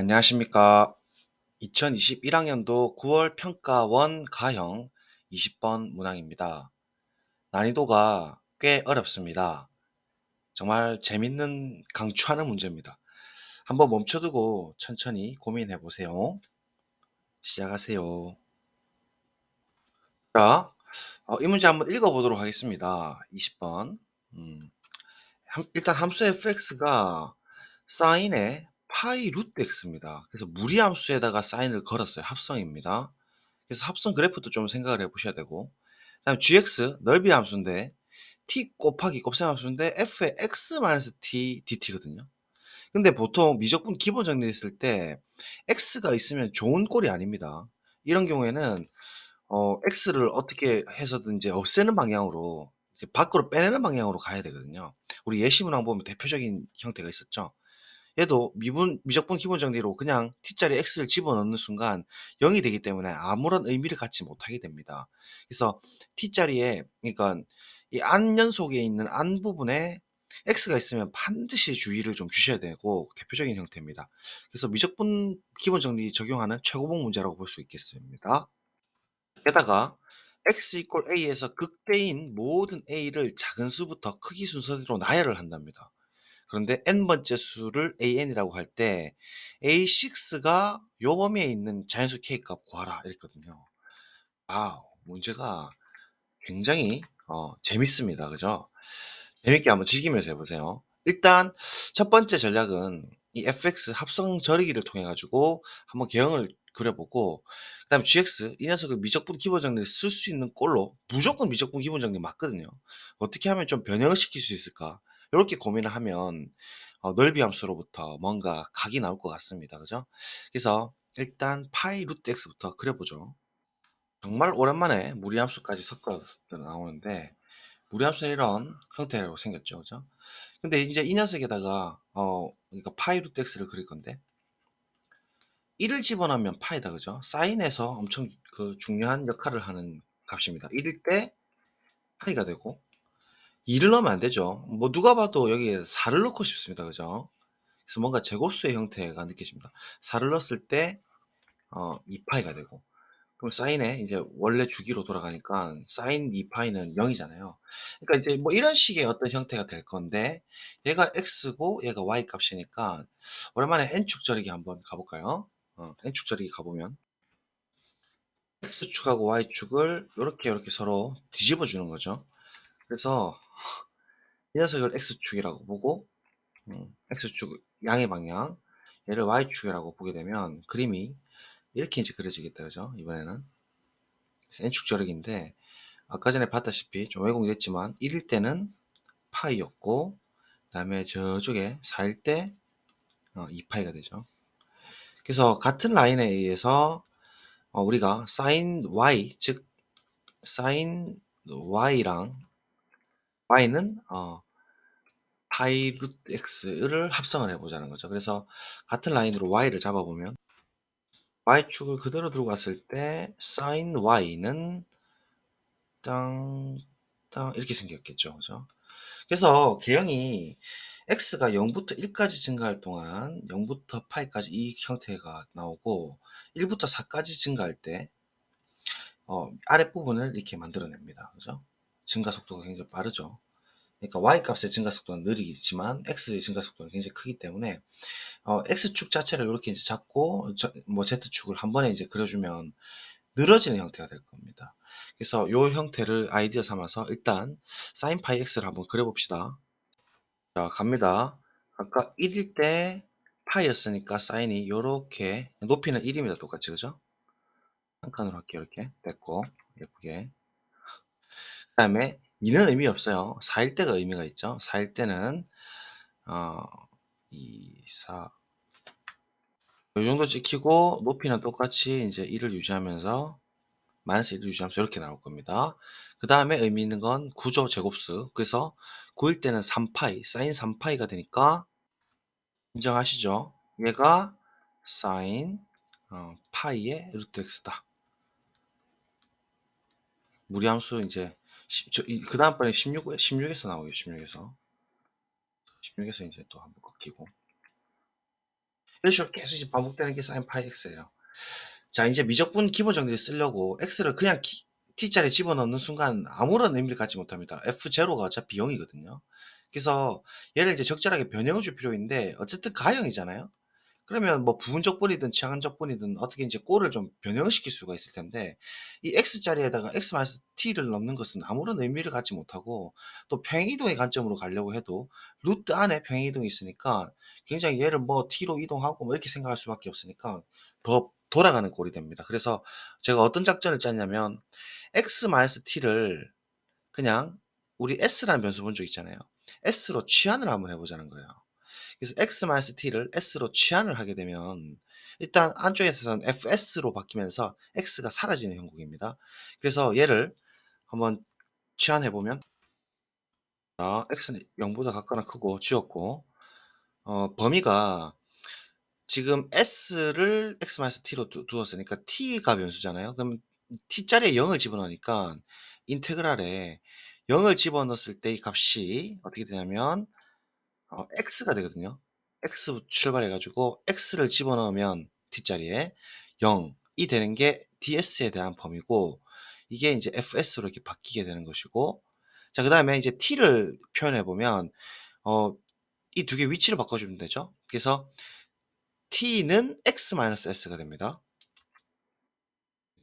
안녕하십니까. 2021학년도 9월 평가 1 가형 20번 문항입니다. 난이도가 꽤 어렵습니다. 정말 재밌는 강추하는 문제입니다. 한번 멈춰두고 천천히 고민해 보세요. 시작하세요. 자, 이 문제 한번 읽어보도록 하겠습니다. 20번. 일단 함수 fx가 사인의 파이 루트 x입니다. 그래서 무리함수에다가 사인을 걸었어요. 합성입니다. 그래서 합성 그래프도 좀 생각을 해 보셔야 되고, 그다음에 gx 넓이 함수인데 t 곱하기 곱셈 함수인데 f의 x-t dt거든요. 근데 보통 미적분 기본 정리했을 때 x가 있으면 좋은 꼴이 아닙니다. 이런 경우에는 x를 어떻게 해서든 이제 없애는 방향으로, 이제 밖으로 빼내는 방향으로 가야 되거든요. 우리 예시 문항 보면 대표적인 형태가 있었죠. 얘도 미적분 기본 정리로 그냥 t자리에 x를 집어넣는 순간 0이 되기 때문에 아무런 의미를 갖지 못하게 됩니다. 그래서 t자리에, 그러니까 이 안 연속에 있는 안 부분에 x가 있으면 반드시 주의를 좀 주셔야 되고 대표적인 형태입니다. 그래서 미적분 기본 정리 적용하는 최고봉 문제라고 볼 수 있겠습니다. 게다가 x = a에서 극대인 모든 a를 작은 수부터 크기 순서대로 나열을 한답니다. 그런데 n번째 수를 an이라고 할 때 a6가 요 범위에 있는 자연수 k값 구하라 이랬거든요. 문제가 굉장히 재밌습니다. 그죠? 재밌게 한번 즐기면서 해보세요. 일단 첫 번째 전략은 이 fx 합성 절이기를 통해 가지고 한번 개형을 그려보고, 그다음에 gx 이 녀석을 미적분 기본 정리를 쓸 수 있는 꼴로, 무조건 미적분 기본 정리 맞거든요. 어떻게 하면 좀 변형을 시킬 수 있을까? 이렇게 고민을 하면 넓이 함수로부터 뭔가 각이 나올 것 같습니다. 그죠? 그래서 일단 파이 루트 x부터 그려보죠. 정말 오랜만에 무리함수까지 섞어서 나오는데, 무리함수는 이런 형태로 생겼죠. 그죠? 근데 이제 이 녀석에다가 그러니까 파이 루트 x를 그릴 건데 1을 집어넣으면 파이다. 그죠? 사인에서 엄청 그 중요한 역할을 하는 값입니다. 1일 때 파이가 되고, 2를 넣으면 안 되죠. 뭐 누가 봐도 여기에 4를 넣고 싶습니다. 그죠? 그래서 뭔가 제곱수의 형태가 느껴집니다. 4를 넣었을 때 2파이가 되고, 그럼 사인에 이제 원래 주기로 돌아가니까 사인 2파이는 0이잖아요. 그러니까 이제 뭐 이런 식의 어떤 형태가 될 건데, 얘가 x고 얘가 y 값이니까 오랜만에 n축 절이기 한번 가볼까요? n축 절이기 가보면 x축하고 y축을 이렇게 서로 뒤집어 주는 거죠. 그래서 이 녀석을 x축이라고 보고, x축 양의 방향, 얘를 y축이라고 보게 되면 그림이 이렇게 이제 그려지겠다. 그죠? 이번에는 그래서 n축 절이기인데, 아까 전에 봤다시피 좀 왜곡이 됐지만 1일 때는 파이였고, 그 다음에 저쪽에 4일 때 2파이가 되죠. 그래서 같은 라인에 의해서 우리가 sin y, 즉 sin y랑 y는 파이 루트 x를 합성을 해보자는 거죠. 그래서 같은 라인으로 y를 잡아보면 y축을 그대로 두고 갔을 때 sin y는 땅, 땅 이렇게 생겼겠죠. 그죠? 그래서 개형이 x가 0부터 1까지 증가할 동안 0부터 파이까지 이 형태가 나오고, 1부터 4까지 증가할 때 아랫부분을 이렇게 만들어냅니다. 그죠? 증가 속도가 굉장히 빠르죠. 그러니까 y 값의 증가 속도는 느리지만 x의 증가 속도는 굉장히 크기 때문에 x축 자체를 이렇게 이제 잡고 뭐 z축을 한 번에 이제 그려주면 늘어지는 형태가 될 겁니다. 그래서 이 형태를 아이디어 삼아서 일단 sin 파이 x를 한번 그려봅시다. 자, 갑니다. 아까 1일 때 파이였으니까 사인이 요렇게, 높이는 1입니다. 똑같이. 그죠? 한 칸으로 할게요. 이렇게 됐고, 예쁘게. 그 다음에 2는 의미 없어요. 4일 때가 의미가 있죠. 4일 때는 어, 2, 4, 요 정도 찍히고, 높이는 똑같이 이제 1을 유지하면서 마이너스 1을 유지하면서 이렇게 나올 겁니다. 그 다음에 의미 있는 건 구조 제곱수. 그래서 9일 때는 3파이, 사인 3파이가 되니까 인정하시죠? 얘가 사인 파이의 루트 x다. 무리함수 이제 그 다음번에 16에서 나오겠죠. 16에서 이제 또 한번 꺾이고. 이런 식으로 계속 이제 반복되는 게 sin 파이 x예요. 자, 이제 미적분 기본 정리를 쓰려고 x를 그냥 t자리에 집어넣는 순간 아무런 의미를 갖지 못합니다. f0가 어차피 0이거든요. 그래서 얘를 이제 적절하게 변형을 줄 필요인데 어쨌든 가형이잖아요. 그러면 뭐 부분적분이든 치환적분이든 어떻게 이제 꼴을 좀 변형시킬 수가 있을 텐데 이 x자리에다가 x-t를 넣는 것은 아무런 의미를 갖지 못하고 또 평행이동의 관점으로 가려고 해도 루트 안에 평행이동이 있으니까 굉장히 얘를 뭐 t로 이동하고 뭐 이렇게 생각할 수밖에 없으니까 더 돌아가는 꼴이 됩니다. 그래서 제가 어떤 작전을 짰냐면 x-t를 그냥 우리 s라는 변수 본 적 있잖아요. s로 치환을 한번 해보자는 거예요. 그래서 x-t를 s로 치환을 하게 되면 일단 안쪽에서는 fs로 바뀌면서 x가 사라지는 형국입니다. 그래서 얘를 한번 치환해 보면 x는 0보다 같거나 크고 지웠고 범위가 지금 s를 x-t로 두었으니까 t가 변수잖아요. 그럼 t자리에 0을 집어넣으니까 인테그랄에 0을 집어넣었을 때 이 값이 어떻게 되냐면 x가 되거든요. x 출발해 가지고 x를 집어넣으면 뒷자리에 0이 되는 게 ds에 대한 범위고 이게 이제 fs로 이렇게 바뀌게 되는 것이고 자, 그다음에 이제 t를 표현해 보면 어 이 두 개 위치를 바꿔 주면 되죠. 그래서 t는 x-s가 됩니다.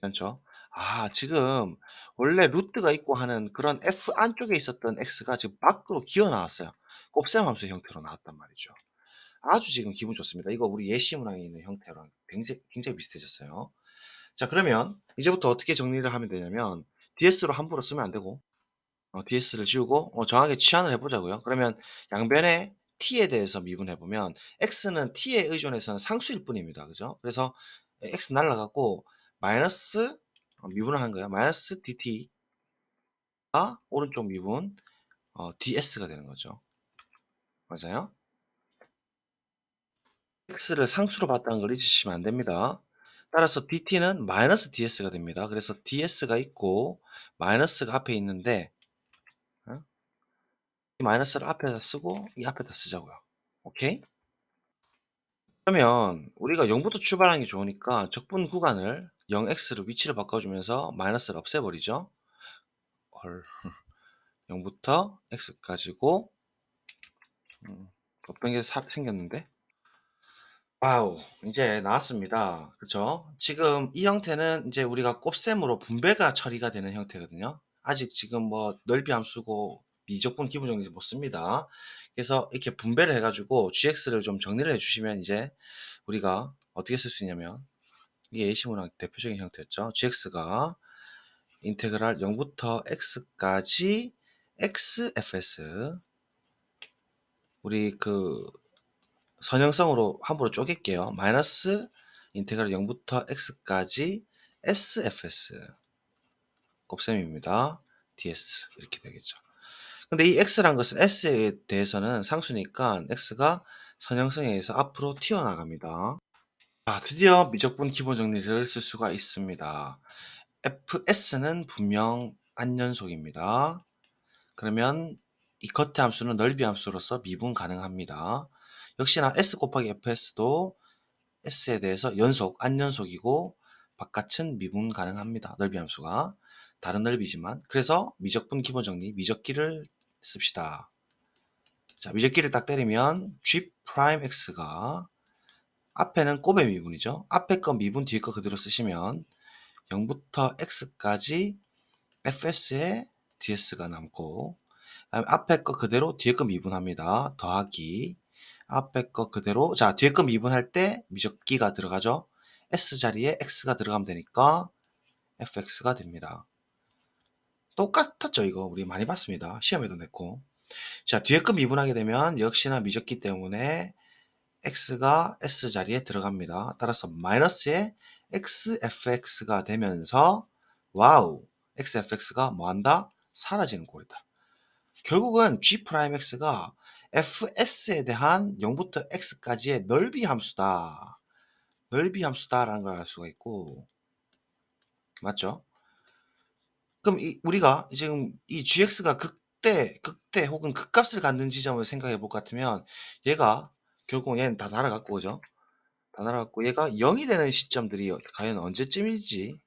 괜찮죠? 아, 지금 원래 루트가 있고 하는 그런 f 안쪽에 있었던 x가 지금 밖으로 기어 나왔어요. 곱셈 함수의 형태로 나왔단 말이죠. 아주 지금 기분 좋습니다. 이거 우리 예시 문항에 있는 형태랑 굉장히 비슷해졌어요. 자, 그러면 이제부터 어떻게 정리를 하면 되냐면 DS로 함부로 쓰면 안 되고 DS를 지우고 정확하게 치환을 해보자고요. 그러면 양변에 t에 대해서 미분해보면 x는 t에 의존해서는 상수일 뿐입니다. 그죠? 그래서 x 날라가고 마이너스 미분을 한 거예요. 마이너스 dt가 오른쪽 미분 ds가 되는 거죠. 맞아요? x를 상수로 봤다는 걸 잊으시면 안 됩니다. 따라서 dt는 마이너스 ds가 됩니다. 그래서 ds가 있고 마이너스가 앞에 있는데 이 마이너스를 앞에다 쓰고 이 앞에다 쓰자고요. 오케이? 그러면 우리가 0부터 출발하는 게 좋으니까 적분 구간을 0x로 위치를 바꿔주면서 마이너스를 없애버리죠. 헐. 0부터 x까지고 없던 게 생겼는데 와우, 이제 나왔습니다. 그쵸? 지금 이 형태는 이제 우리가 곱셈으로 분배가 처리가 되는 형태거든요. 아직 지금 뭐 넓이 함수고 미적분 기본 정리 못 씁니다. 그래서 이렇게 분배를 해가지고 gx를 좀 정리를 해주시면 이제 우리가 어떻게 쓸 수 있냐면 이게 예시문학 대표적인 형태였죠. gx가 인테그랄 0부터 x까지 xfs 우리 그 선형성으로 함부로 쪼갤게요. 마이너스 인테그랄 0부터 x까지 sfs 곱셈입니다. ds 이렇게 되겠죠. 근데 이 x란 것은 s에 대해서는 상수니까 x가 선형성에 의해서 앞으로 튀어나갑니다. 자, 드디어 미적분 기본 정리를 쓸 수가 있습니다. fs는 분명 안연속입니다. 그러면 이 겉의 함수는 넓이 함수로서 미분 가능합니다. 역시나 s 곱하기 fs도 s에 대해서 연속, 안연속이고 바깥은 미분 가능합니다. 넓이 함수가. 다른 넓이지만. 그래서 미적분 기본 정리, 미적기를 씁시다. 자, 미적기를 딱 때리면 g'x가 앞에는 곱의 미분이죠. 앞에 거 미분, 뒤에 거 그대로 쓰시면 0부터 x까지 fs에 ds가 남고 앞에 거 그대로 뒤에 거 미분합니다. 더하기 앞에 거 그대로 자 뒤에 거 미분할 때 미적기가 들어가죠. s자리에 x가 들어가면 되니까 fx가 됩니다. 똑같았죠. 이거 우리 많이 봤습니다. 시험에도 냈고 자 뒤에 거 미분하게 되면 역시나 미적기 때문에 x가 s자리에 들어갑니다. 따라서 마이너스의 xfx가 되면서 와우 xfx가 뭐한다? 사라지는 꼴이다. 결국은 g'x가 fs에 대한 0부터 x까지의 넓이 함수다. 넓이 함수다라는 걸 알 수가 있고 맞죠? 그럼 우리가 지금 이 gx가 극대 혹은 극값을 갖는 지점을 생각해 볼 것 같으면 얘가 결국 얘는 다 날아갔고 그죠? 다 날아갔고 얘가 0이 되는 시점들이 과연 언제쯤일지,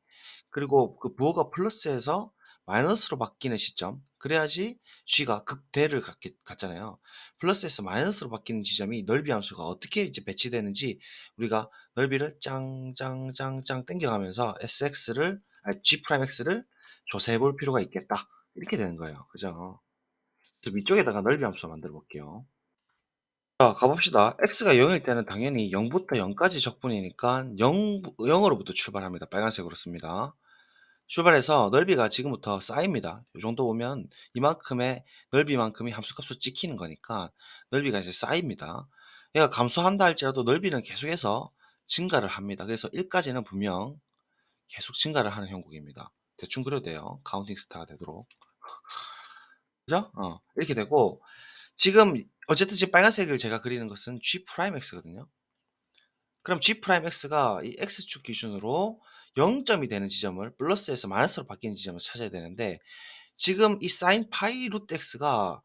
그리고 그 부호가 플러스에서 마이너스로 바뀌는 시점, 그래야지 g가 극대를 갖잖아요. 플러스에서 마이너스로 바뀌는 지점이 넓이 함수가 어떻게 이제 배치되는지 우리가 넓이를 짱짱짱짱 당겨가면서 sx를 g 프라임 x를 조사해 볼 필요가 있겠다. 이렇게 되는 거예요. 그죠? 그래서 위쪽에다가 넓이 함수 만들어 볼게요. 자, 가봅시다. x가 0일 때는 당연히 0부터 0까지 적분이니까 0으로부터 출발합니다. 빨간색으로 씁니다. 출발해서 넓이가 지금부터 쌓입니다. 이 정도 오면 이만큼의 넓이만큼이 함수값으로 찍히는 거니까 넓이가 이제 쌓입니다. 얘가 감소한다 할지라도 넓이는 계속해서 증가를 합니다. 그래서 1까지는 분명 계속 증가를 하는 형국입니다. 대충 그려도 돼요. 카운팅 스타가 되도록. 그죠? 이렇게 되고, 지금 어쨌든 지금 빨간색을 제가 그리는 것은 G 프라임 X거든요. 그럼 G 프라임 X가 이 X축 기준으로 0점이 되는 지점을 플러스에서 마이너스로 바뀌는 지점을 찾아야 되는데, 지금 이 사인 파이 루트 x가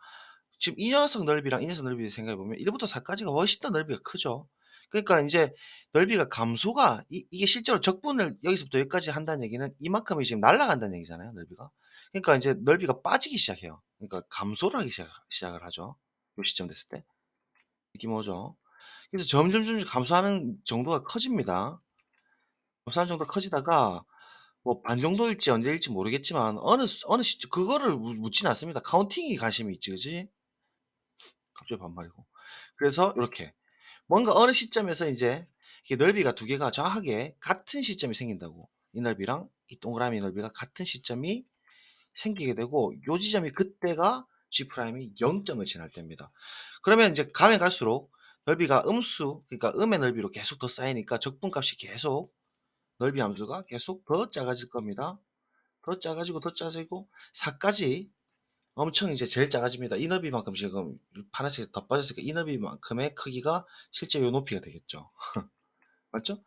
지금 이 녀석 넓이랑 이 녀석 넓이 생각해 보면 1부터 4까지가 훨씬 더 넓이가 크죠. 그러니까 인제 넓이가 감소가, 이게 실제로 적분을 여기서부터 여기까지 한다는 얘기는 이만큼이 지금 날아간다는 얘기잖아요, 넓이가. 그러니까 인제 넓이가 빠지기 시작해요. 그러니까 감소를 하기 시작을 하죠, 요 시점 됐을 때. 느낌 오죠? 그래서 점점 감소하는 정도가 커집니다. 감소하는 정도가 커지다가 뭐 반 정도일지 언제일지 모르겠지만 어느 시점 그거를 묻지는 않습니다. 카운팅이 관심이 있지, 그지? 갑자기 반말이고. 그래서 요렇게 뭔가 어느 시점에서 인제 이게 넓이가 두 개가 정확하게 같은 시점이 생긴다고. 이 넓이랑 이 동그라미 넓이가 같은 시점이 생기게 되고, 요 지점이 그때가 G 프라임이 0점을 지날 때입니다. 그러면 인제 가면 갈수록 넓이가 음수, 그러니까 음의 넓이로 계속 더 쌓이니까 적분값이 계속, 넓이 함수가 계속 더 작아질 겁니다. 더 작아지고 더 작아지고 4까지 엄청 이제 제일 작아집니다. 이 너비만큼 지금 파란색이 더 빠졌으니까 이 너비만큼의 크기가 실제 요 높이가 되겠죠. 맞죠?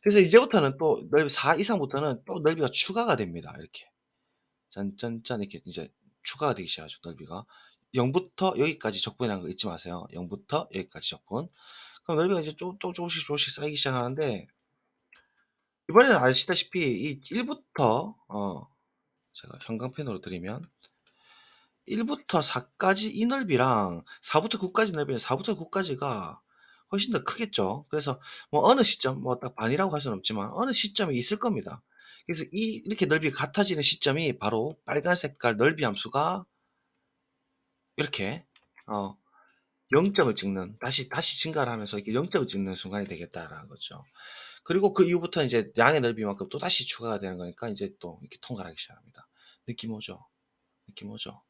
그래서 이제부터는 또 넓이 4 이상부터는 또 넓이가 추가가 됩니다. 이렇게 짠짠짠 이렇게 이제 추가가 되기 시작하죠, 넓이가. 0부터 여기까지 적분이라는 거 잊지 마세요. 0부터 여기까지 적분. 그럼 넓이가 이제 또 조금씩 쌓이기 시작하는데, 이번에는 아시다시피 이 1부터 제가 형광펜으로 그리면 1부터 4까지 이 넓이랑 4부터 9까지 넓이는 4부터 9까지가 훨씬 더 크겠죠. 그래서 뭐 어느 시점, 뭐 딱 반이라고 할 수는 없지만 어느 시점이 있을 겁니다. 그래서 이렇게 넓이가 같아지는 시점이 바로 빨간 색깔 넓이 함수가 이렇게 어 0점을 찍는, 다시 증가를 하면서 이렇게 0점을 찍는 순간이 되겠다라는 거죠. 그리고 그 이후부터 이제 양의 넓이만큼 또다시 추가가 되는 거니까 이제 또 이렇게 통과를 하기 시작합니다. 느낌 오죠? 느낌 오죠?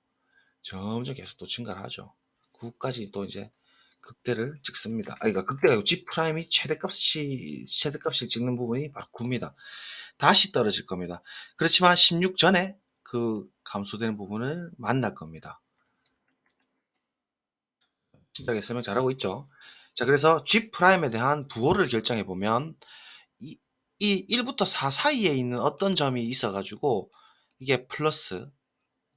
점점 계속 또 증가를 하죠. 9까지 또 이제 극대를 찍습니다. 그러니까 극대가 아니고 G 프라임이 최대값을 찍는 부분이 바로 9입니다. 다시 떨어질 겁니다. 그렇지만 16 전에 그 감소되는 부분을 만날 겁니다. 진작에 설명 잘하고 있죠. 자, 그래서 G 프라임에 대한 부호를 결정해 보면 이 1부터 4 사이에 있는 어떤 점이 있어 가지고 이게 플러스,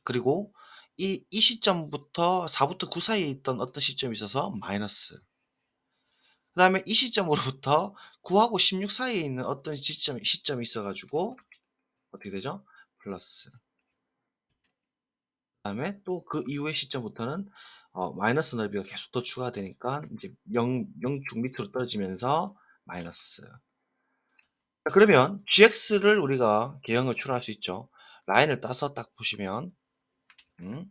그리고 이 시점부터 4부터 9 사이에 있던 어떤 시점이 있어서 마이너스, 그다음에 이 시점으로부터 9하고 16 사이에 있는 어떤 시점이 있어 가지고 어떻게 되죠? 플러스. 그다음에 또 그 이후의 시점부터는 마이너스 넓이가 계속 더 추가되니까 이제 0중 밑으로 떨어지면서 마이너스. 자, 그러면 gx를 우리가 계형을 추론할 수 있죠. 라인을 따서 딱 보시면 음.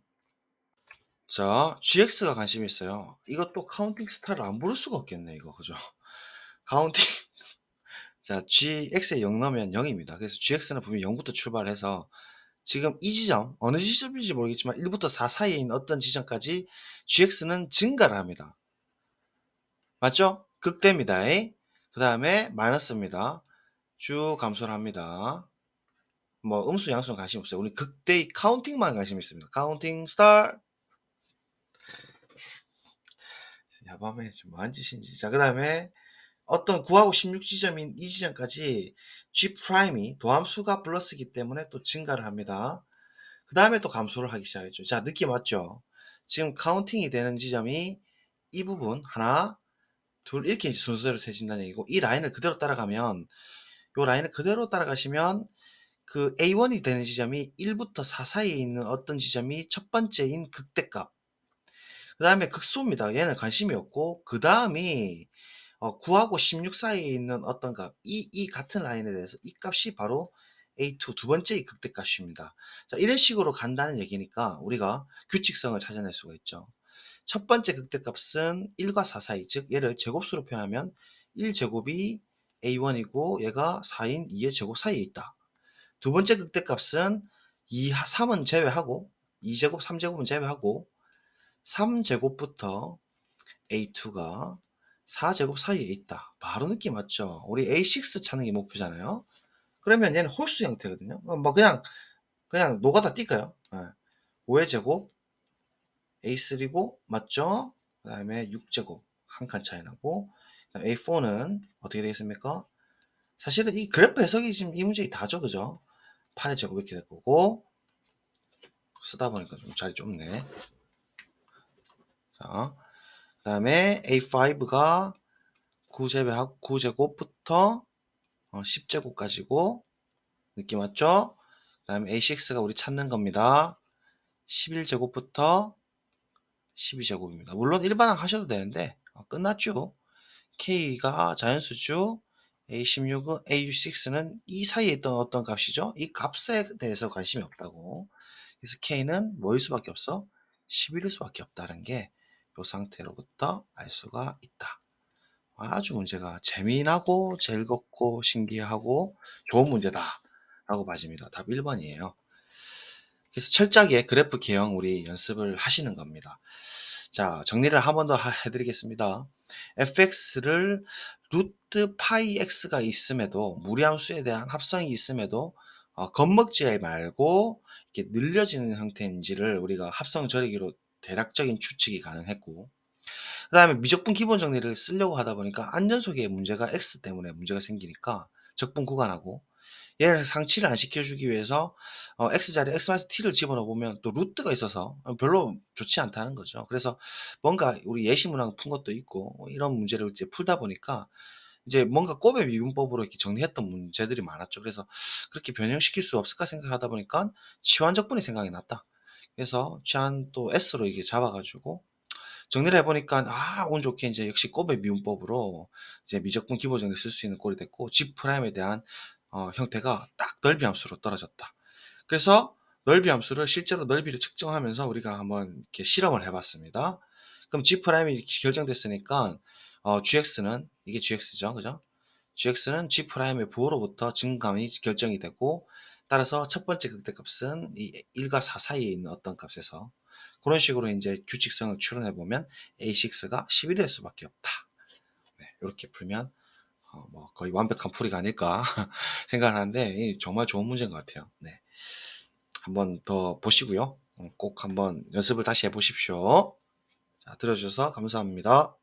자, gx가 관심이 있어요. 이것도 카운팅 스타를 안 부를 수가 없겠네, 이거. 그죠? 카운팅. 자, gx에 0 넣으면 0입니다. 그래서 gx는 분명히 0부터 출발해서 지금 이 지점, 어느 지점인지 모르겠지만 1부터 4 사이에 있는 어떤 지점까지 gx는 증가를 합니다. 맞죠? 극대입니다. 그 다음에 마이너스입니다. 쭉 감소를 합니다. 뭐 음수 양수는 관심 없어요. 우리 극대의 카운팅만 관심 있습니다. 카운팅 스타트. 야밤에 지금 뭐한 짓인지. 자, 그 다음에 어떤 9하고 16 지점인 이 지점까지 G 프라임이 도함수가 플러스이기 때문에 또 증가를 합니다. 그 다음에 또 감소를 하기 시작했죠. 자, 느낌 왔죠? 지금 카운팅이 되는 지점이 이 부분 하나, 둘 이렇게 이제 순서대로 세진다는 얘기고 이 라인을 그대로 따라가면 요 라인을 그대로 따라가시면 그 A1이 되는 지점이 1 부터 4 사이에 있는 어떤 지점이 첫 번째인 극대값. 그다음에 극소입니다. 얘는 관심이 없고 그다음이 9 하고 16 사이에 있는 어떤 값 이 같은 라인에 대해서 이 값이 바로 A2 두 번째의 극대값입니다. 자 이런 식으로 간다는 얘기니까 우리가 규칙성을 찾아낼 수가 있죠. 첫 번째 극대값은 1과 4 사이 즉 얘를 제곱수로 표현하면 1 제곱이 A1이고 얘가 4인 2의 제곱 사이에 있다. 두 번째 극대값은 2, 3은 제외하고 2제곱, 3제곱은 제외하고 3제곱부터 A2가 4제곱 사이에 있다. 바로 느낌 왔죠? 우리 A6 찾는 게 목표잖아요. 그러면 얘는 홀수 형태거든요. 뭐 그냥 노가다 뛸까요? 5의 제곱 A3고 맞죠? 그 다음에 6제곱 한 칸 차이 나고 A4는 어떻게 되겠습니까? 사실은 이 그래프 해석이 지금 이 문제에 다죠, 그죠? 8의 제곱 이렇게 될 거고 쓰다 보니까 좀 자리 좁네. 자, 그 다음에 A5가 9제곱부터 10제곱까지고 느낌 왔죠? 그 다음에 A6가 우리 찾는 겁니다. 11제곱부터 12제곱입니다. 물론 일반항 하셔도 되는데 끝났죠. K가 자연수주, A16은 A6는 이 사이에 있던 어떤 값이죠? 이 값에 대해서 관심이 없다고. 그래서 K는 뭐일 수밖에 없어? 11일 수밖에 없다는 게 이 상태로부터 알 수가 있다. 아주 문제가 재미나고 즐겁고 신기하고 좋은 문제다 라고 봐집니다. 답 1번이에요. 그래서 철저하게 그래프 개형 우리 연습을 하시는 겁니다. 자, 정리를 한 번 더 해드리겠습니다. fx를 루트 파이 x가 있음에도 무리함수에 대한 합성이 있음에도 겁먹지 말고 이렇게 늘려지는 형태인지를 우리가 합성 절이기로 대략적인 추측이 가능했고 그 다음에 미적분 기본 정리를 쓰려고 하다 보니까 안전속에 문제가 x 때문에 문제가 생기니까 적분 구간하고 얘를 상치를 안 시켜주기 위해서 x자리에 x-t를 집어넣어 보면 또 루트가 있어서 별로 좋지 않다는 거죠. 그래서 뭔가 우리 예시 문항 푼 것도 있고 이런 문제를 이제 풀다 보니까 이제 뭔가 곱의 미분법으로 이렇게 정리했던 문제들이 많았죠. 그래서 그렇게 변형시킬 수 없을까 생각하다 보니까 치환적분이 생각이 났다. 그래서 치환 또 S로 이게 잡아가지고 정리를 해보니까 운 좋게 이제 역시 곱의 미분법으로 이제 미적분 기본 정리 쓸 수 있는 꼴이 됐고 G 프라임에 대한 형태가 딱 넓이 함수로 떨어졌다. 그래서 넓이 함수를 실제로 넓이를 측정하면서 우리가 한번 이렇게 실험을 해봤습니다. 그럼 G 프라임이 결정됐으니까 GX는 이게 GX죠, 그죠? GX는 G 프라임의 부호로부터 증감이 결정이 되고 따라서 첫 번째 극대값은 이 1과 4 사이에 있는 어떤 값에서 그런 식으로 이제 규칙성을 추론해 보면 A6가 11일 될 수밖에 없다. 네, 이렇게 풀면 뭐 거의 완벽한 풀이가 아닐까 생각을 하는데 정말 좋은 문제인 것 같아요. 네, 한번 더 보시고요. 꼭 한번 연습을 다시 해보십시오. 자, 들어주셔서 감사합니다.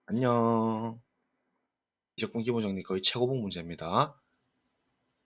안녕. 미적분 기본 정리 거의 최고봉 문제입니다.